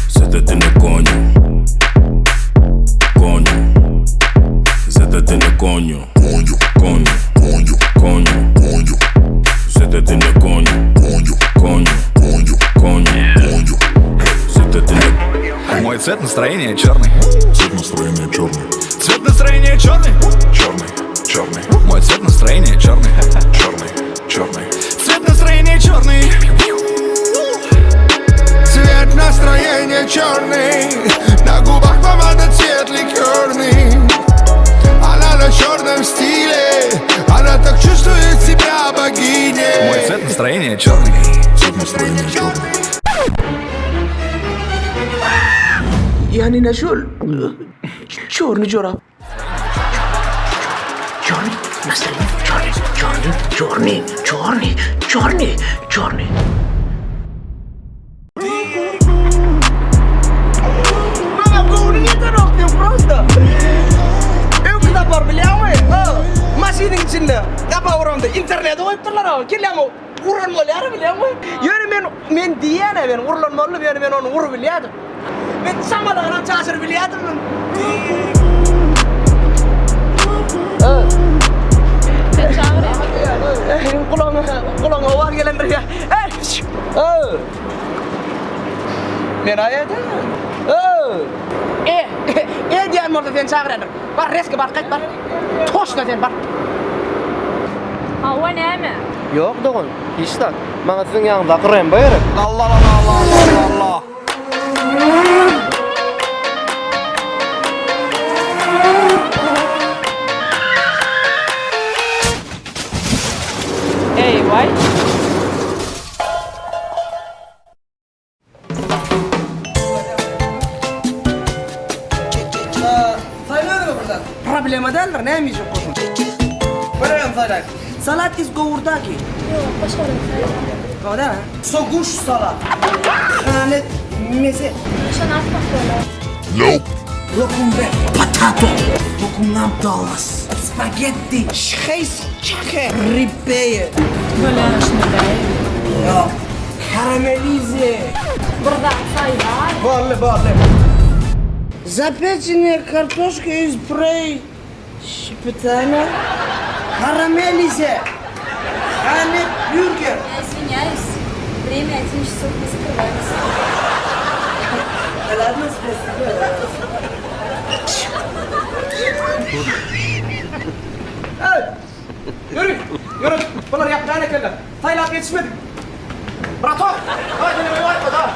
Se te tiene coño. Coño. Se te tiene coño. Coño. Coño. Coño. Coño. Coño. Se te tiene coño. Coño. Coño. Coño. Coño. Coño. Se te tiene. Мой цвет настроения черный. Цвет настроения черный. Цвет настроения черный. Черный. Черный. Мой цвет настроения черный. Черный. Черный. Цвет настроения черный. Цвет настроения черный. На губах помада цвет ликерный. Она на черном стиле. Она так чувствует себя богиней. Мой цвет настроения черный. Цвет настроения черный. يعني نشول شورني جرا جورني نستعين جورني Mama, bonita nog niet просто. Eu que dá para bilhão é. Mas isso não tinha. Dá para orar onde? Internet ou então lá. Que lhe amo? Uran molhar bilhão é. Eu men dia né men urlan mollo eu men on ur bilhado. Men sama da não chasar bilhado. Kulong awak gelan ria. Men ayat. Diyan mo din sa akin. Bar risk bar kahit bar. Toş na din bar. هو نعمة Yok doğun. İşte. Bana sizin yanında kırayım bayırım. Allah Allah Allah Allah Allah. اي واي Sayılır mı buradan? Problema derler ne yemeyecek kuzum? Böyle mi sayılır? Salat is govurdaki. Yok başka bir Kavda ha? Soguş salat. Hanet meze. عشان اعرف ولا Lokum be. Patato. Lokumlam dallas. Spagetti. Scheis. Çake. Ribeye. ولا شنو داير Ya. Karamelize. برضع صايبة Bağlı. Запеченная картошка из прей. Шпитана. Карамелизе. Hanet bürger. Я извиняюсь время 11 часов не закрывается Ладно, спасибо. Yürü. Bunlar yaptığına kadar. Taylat yetişmedi. Bırak o. Hadi ne var da.